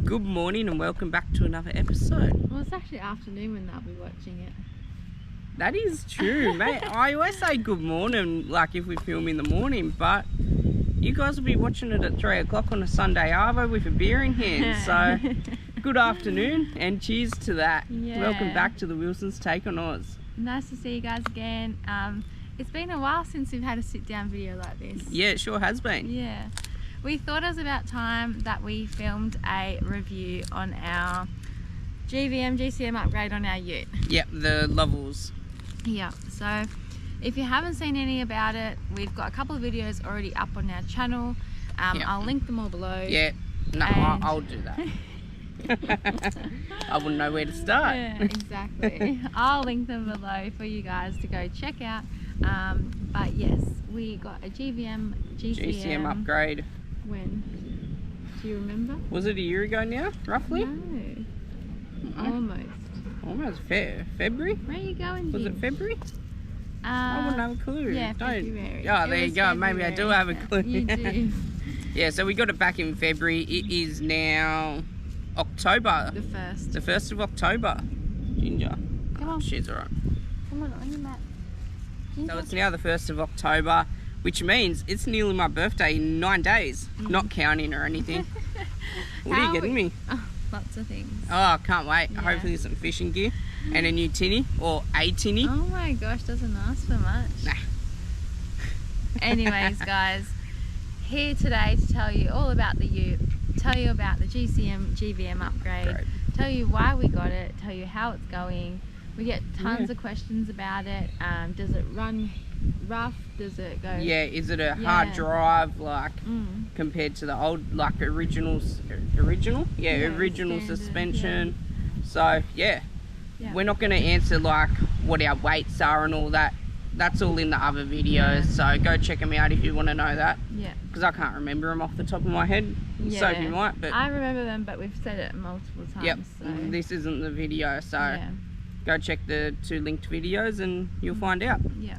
Good morning and welcome back to another episode. Well, it's actually afternoon when they'll be watching it. That is true, mate. I always say good morning, like if we film in the morning, but you guys will be watching it at 3 o'clock on a Sunday arvo with a beer in hand. So, good afternoon and cheers to that. Yeah. Welcome back to the Wilson's Take on Oz. Nice to see you guys again. It's been a while since we've had a sit-down video like this. Yeah, it sure has been. Yeah. We thought it was about time that we filmed a review on our GCM upgrade on our ute. Yep, the Lovells. Yeah, so if you haven't seen any about it, we've got a couple of videos already up on our channel. Yep. I'll link them all below. Yeah, no, And- I'll do that. I wouldn't know where to start. Yeah, exactly. I'll link them below for you guys to go check out. But yes, we got a GCM upgrade. When? Do you remember? Was it a year ago now, roughly? No. Almost. February? Where are you going? Was it February? I wouldn't have a clue. Yeah, Don't. February. Oh, It there you was go. Maybe I do February. have a clue. You do. Yeah, so we got it back in February. It is now October. The first. The 1st of October. Ginger. Come on. She's alright. Come on your mat. So it's now the 1st of October, which means it's nearly my birthday in 9 days. Not counting or anything. What are you getting me? Oh, lots of things. Oh, I can't wait. Yeah. Hopefully some fishing gear and a new tinny or a tinny. Oh my gosh, doesn't ask for much. Nah. Anyways, guys, here today to tell you all about the ute, tell you about the GCM upgrade, Great. tell you why we got it, tell you how it's going. We get tons of questions about it. Does it run rough? Does it go? Yeah, is it a hard drive like compared to the old like original? Yeah, original standard, suspension. So yeah, Yeah. we're not going to answer like what our weights are and all that. That's all in the other videos. Yeah. So go check them out if you want to know that. Yeah. Because I can't remember them off the top of my head. Yeah. So you might, but I remember them, but we've said it multiple times. yep, So. this isn't the video. So Yeah. go check the 2 linked videos and you'll find out. Yeah.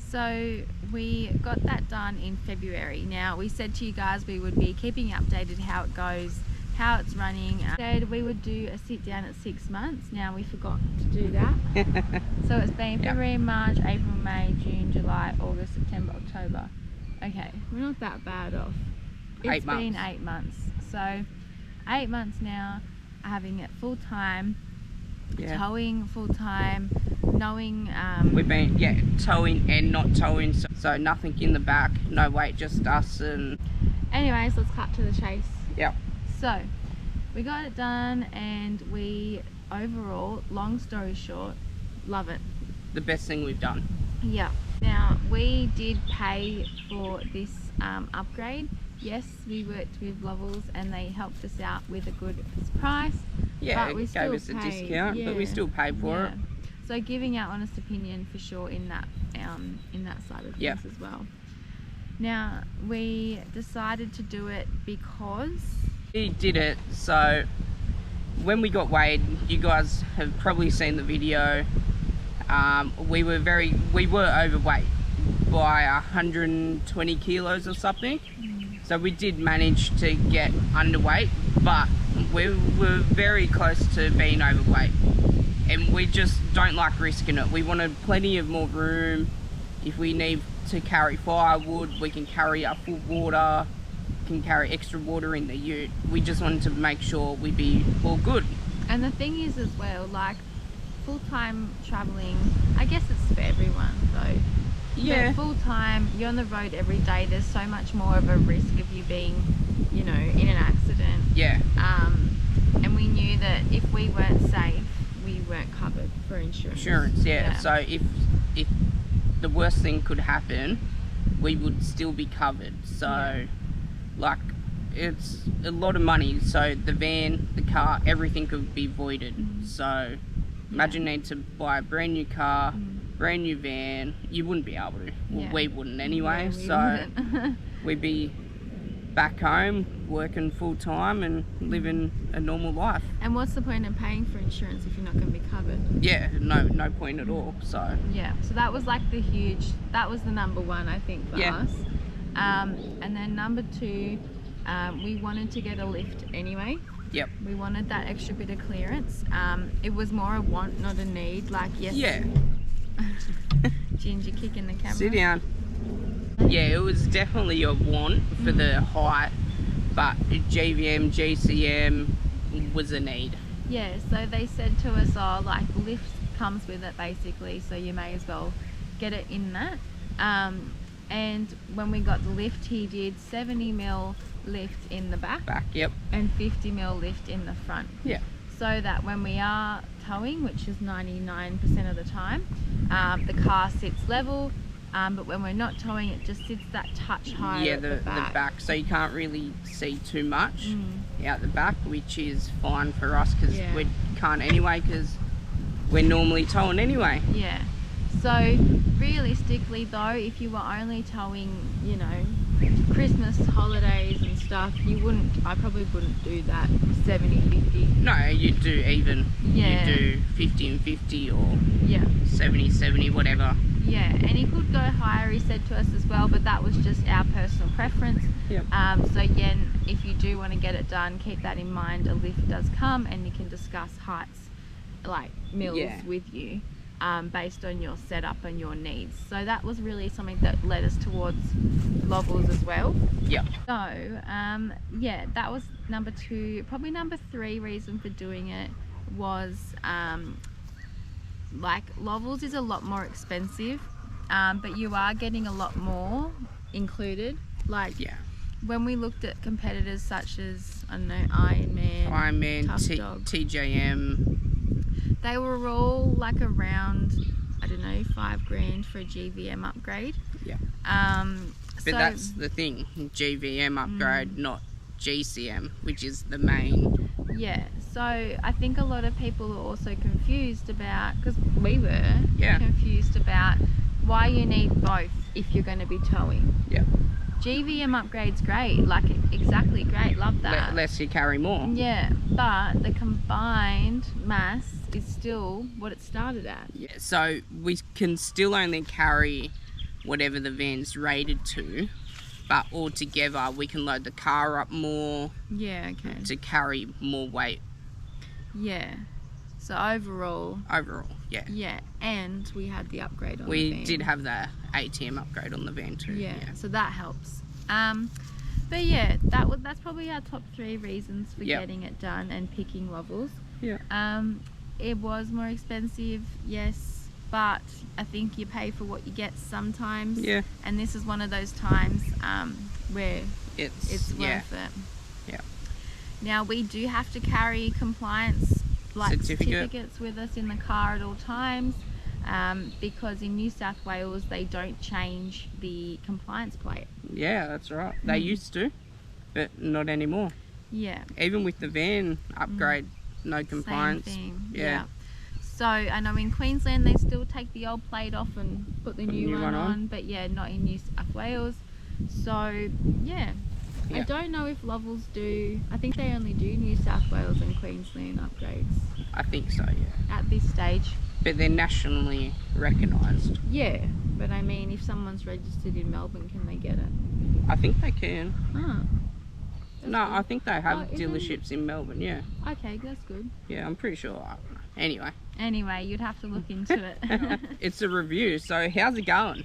So we got that done in February. Now we said to you guys we would be keeping you updated how it goes, how it's running. Said we would do a sit down at 6 months. Now we forgot to do that. So it's been February, March, April, May, June, July, August, September, October. Okay, we're not that bad off. It's been 8 months. So 8 months now, having it full time. Yeah. Towing full time, knowing We've been towing and not towing, so nothing in the back, no weight, just us and anyways, let's cut to the chase. yeah. So we got it done and we overall, long story short, love it. The best thing we've done. Yeah. Now we did pay for this upgrade. Yes, we worked with Lovells and they helped us out with a good price. Yeah, but we it still gave us a paid. discount, but we Yeah. still paid for it. So giving our honest opinion for sure in that side of things Yeah. as well. Now we decided to do it because We did it, so when we got weighed, you guys have probably seen the video, we were overweight by 120 kilos or something. So we did manage to get underweight, but we were very close to being overweight. And we just don't like risking it. We wanted plenty of more room. If we need to carry firewood, we can carry our full water, can carry extra water in the ute. We just wanted to make sure we'd be all good. and the thing is as well, like full-time traveling, I guess it's for everyone though. Yeah. But full-time, you're on the road every day, there's so much more of a risk of you being, you know, in an accident. Yeah. And we knew that if we weren't safe, we weren't covered for insurance. Yeah. So if the worst thing could happen, we would still be covered. So like it's a lot of money. So the van, the car, everything could be voided. So imagine needing to buy a brand new car, brand new van. You wouldn't be able to. Well, we wouldn't anyway. No, we so wouldn't. we'd be back home working full time and living a normal life. And what's the point in paying for insurance if you're not going to be covered? Yeah, no point at all. So Yeah, so that was like that was the number one, I think, for us. And then number two, we wanted to get a lift anyway. Yep. We wanted that extra bit of clearance. It was more a want, not a need. Like, yes. Yeah. Ginger kicking the camera. Sit down. Yeah, it was definitely a want for the height, but GVM, GCM was a need. Yeah, so they said to us, oh, like, lift comes with it basically, so you may as well get it in that. And when we got the lift, he did 70mm lift in the back. Yep. And 50mm lift in the front. Yeah. So that when we are towing, which is 99% of the time, the car sits level, but when we're not towing, it just sits that touch higher at the back. So you can't really see too much out the back, which is fine for us because we can't anyway, because we're normally towing anyway. Yeah. So realistically though, if you were only towing, you know, Christmas holidays and stuff, I probably wouldn't do that 70-50. No, you'd do even. Yeah. You do 50 and 50 or 70-70, whatever. Yeah, and he could go higher, he said to us as well, but that was just our personal preference. Yep. So again, if you do want to get it done, keep that in mind. A lift does come and you can discuss heights, like mils with you, based on your setup and your needs. So that was really something that led us towards Lovells as well. Yep. So yeah, that was number 2. Probably number 3 reason for doing it was like Lovells is a lot more expensive, but you are getting a lot more included. Like when we looked at competitors such as, I don't know, Ironman, Tough Dog, TJM, they were all like around, I don't know, $5,000 for a GVM upgrade. Yeah. But so that's the thing, GVM upgrade, not GCM, which is the main. Yeah, so I think a lot of people are also confused about, because we were confused about why you need both if you're going to be towing. Yeah. GVM upgrade's great, like exactly great, love that. Less you carry more. Yeah, but the combined mass is still what it started at. Yeah, so we can still only carry whatever the van's rated to, but altogether we can load the car up more to carry more weight. Yeah, so overall, yeah, and we had the upgrade on the van. We did have the ATM upgrade on the van too. Yeah, so that helps. But yeah, that's probably our top 3 reasons for getting it done and picking Lovells. Yeah. It was more expensive, yes, but I think you pay for what you get sometimes. Yeah. And this is one of those times where it's worth it. Yeah. Now we do have to carry compliance certificates with us in the car at all times, because in New South Wales they don't change the compliance plate. Yeah, that's right. They used to, but not anymore. Yeah. Even with the van upgrade, no compliance. Same thing. Yeah. So I know in Queensland they still take the old plate off and put the new one on, but yeah, not in New South Wales. So yeah. I don't know if Lovells do. I think they only do New South Wales and Queensland upgrades. I think so, yeah. At this stage. But they're nationally recognised. Yeah, but I mean, if someone's registered in Melbourne, can they get it? I think they can. No, I think they have dealerships in Melbourne, yeah. Okay, that's good. Yeah, I'm pretty sure. Anyway, you'd have to look into it. It's a review, so how's it going?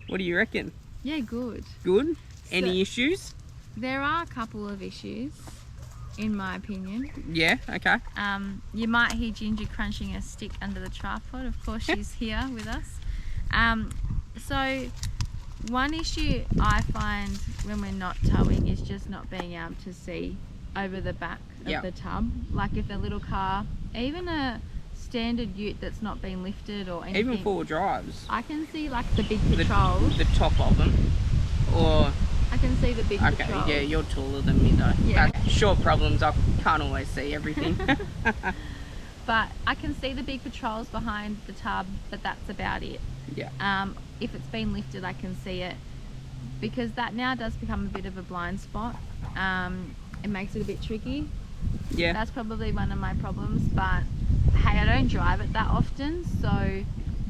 What do you reckon? Yeah, good. Good? Any issues? There are a couple of issues, in my opinion. Yeah, okay. You might hear Ginger crunching a stick under the tripod. Of course, she's here with us. So one issue I find when we're not towing is just not being able to see over the back of the tub. Like if a little car, even a standard ute that's not been lifted or anything. Even 4-wheel drives. I can see like the big patrols. The top of them. Or... I can see the big patrols. Okay, yeah, you're taller than me though. Yeah. Short problems, I can't always see everything. But I can see the big patrols behind the tub, but that's about it. Yeah. If it's been lifted, I can see it, because that now does become a bit of a blind spot. It makes it a bit tricky. Yeah. That's probably one of my problems, but hey, I don't drive it that often, so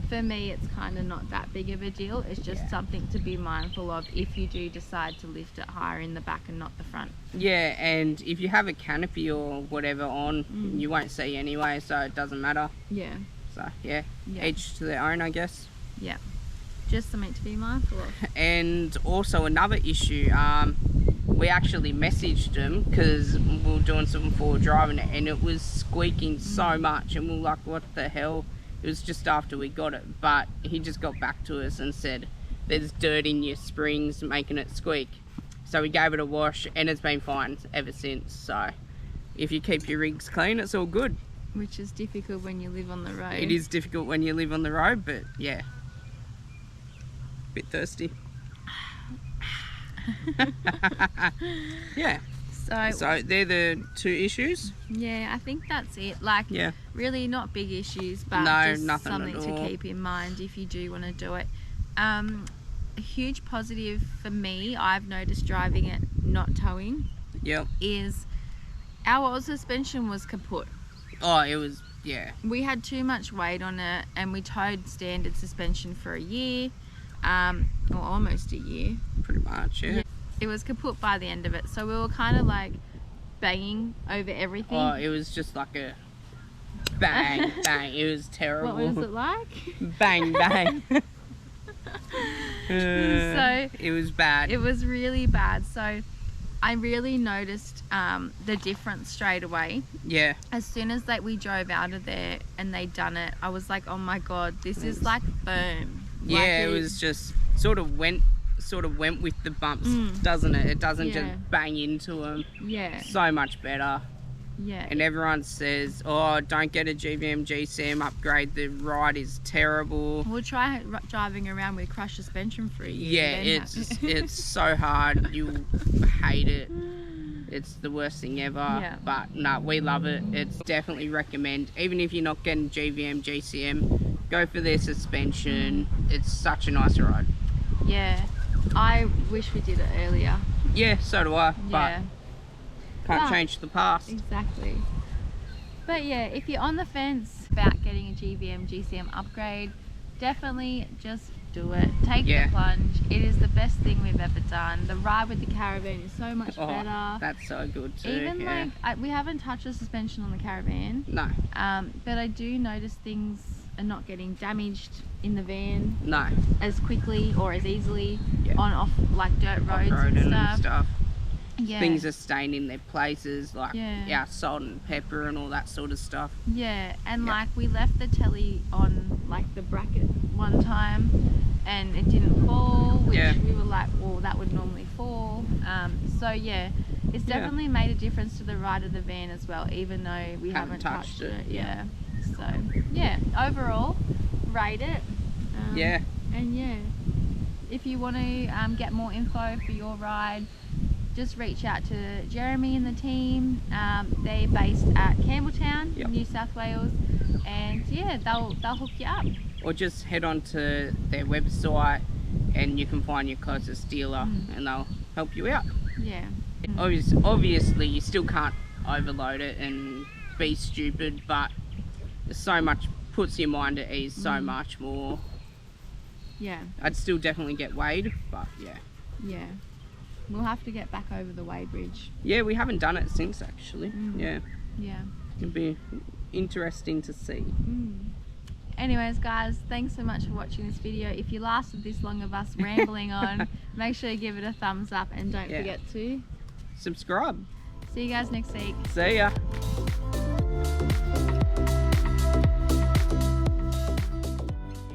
for me it's kind of not that big of a deal. It's just something to be mindful of if you do decide to lift it higher in the back and not the front. Yeah, and if you have a canopy or whatever on, you won't see anyway, so it doesn't matter. Yeah. So yeah, each to their own, I guess. Yeah, just something to be mindful of. And also another issue, we actually messaged them because we were doing some forward driving and it was squeaking so much, and we were like, what the hell? It was just after we got it, but he just got back to us and said there's dirt in your springs making it squeak. So we gave it a wash and it's been fine ever since. So if you keep your rigs clean, it's all good. Which is difficult when you live on the road. It is difficult when you live on the road, but yeah. Bit thirsty. Yeah. So they're the two issues. Yeah, I think that's it. Like, really not big issues, but just nothing something at to all. keep in mind if you do want to do it. A huge positive for me, I've noticed driving it not towing, is our oil suspension was kaput. Oh, it was, We had too much weight on it, and we towed standard suspension for a year, or almost a year. Pretty much, yeah. It was kaput by the end of it, so we were kind of like banging over everything. Oh, it was just like a bang, bang. It was terrible. What was it like? Bang, bang. So it was bad. It was really bad. So I really noticed the difference straight away. Yeah. As soon as we drove out of there and they'd done it, I was like, oh my god, this is like firm. Yeah, like it was just sort of went with the bumps, doesn't it? It doesn't just bang into them. Yeah. So much better. Yeah. And everyone says, oh, don't get a GCM upgrade, the ride is terrible. We'll try driving around with crushed suspension for a year. Yeah, it's so hard. You'll hate it. It's the worst thing ever. Yeah. But no, we love it. It's definitely recommend. Even if you're not getting GCM, go for their suspension. It's such a nice ride. Yeah. I wish we did it earlier. Yeah, so do I. But can't change the past. Exactly. But yeah, if you're on the fence about getting a GCM upgrade, definitely just do it. Take the plunge. It is the best thing we've ever done. The ride with the caravan is so much better. That's so good too. Even we haven't touched the suspension on the caravan. No. But I do notice things are not getting damaged in the van. No. As quickly or as easily on off like dirt roads and stuff. Yeah. Things are staying in their places, like salt and pepper and all that sort of stuff. Yeah, and like we left the telly on like the bracket one time and it didn't fall, which we were like, well, that would normally fall. So yeah, it's definitely made a difference to the ride of the van as well, even though we haven't touched it. Yeah. So yeah, overall, rate it. And if you want to get more info for your ride, just reach out to Jeremy and the team. They're based at Campbelltown, New South Wales, and they'll hook you up. Or just head on to their website and you can find your closest dealer and they'll help you out. Yeah. Obviously you still can't overload it and be stupid, but so much puts your mind at ease so much more. Yeah. I'd still definitely get weighed, but Yeah. We'll have to get back over the Way Bridge. Yeah, we haven't done it since actually. Yeah. It'll be interesting to see. Anyways guys, thanks so much for watching this video. If you lasted this long of us rambling on, make sure you give it a thumbs up and don't forget to subscribe. See you guys next week. See ya.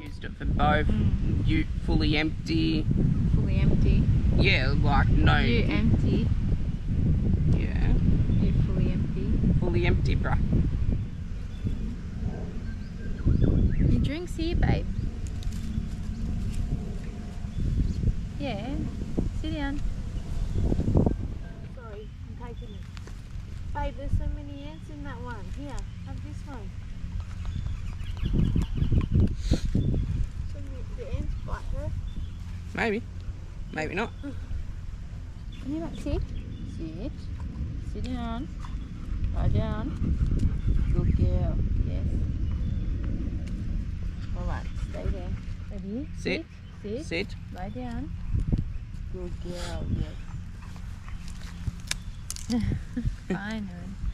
Used it for both. You fully empty. Fully empty. Yeah, like no. You empty. Yeah. You fully empty. Fully empty, bruh. Your drink's here, babe. Yeah. Sit down. Sorry, I'm taking it. Babe, there's so many ants in that one. Here, have this one. So the ants bite her. Maybe. Maybe not. Can you not sit? Sit. Sit down. Lie down. Good girl. Yes. Alright. Stay there. Ready? Sit. Sit. Sit. Lie down. Good girl, yes. Fine, hon.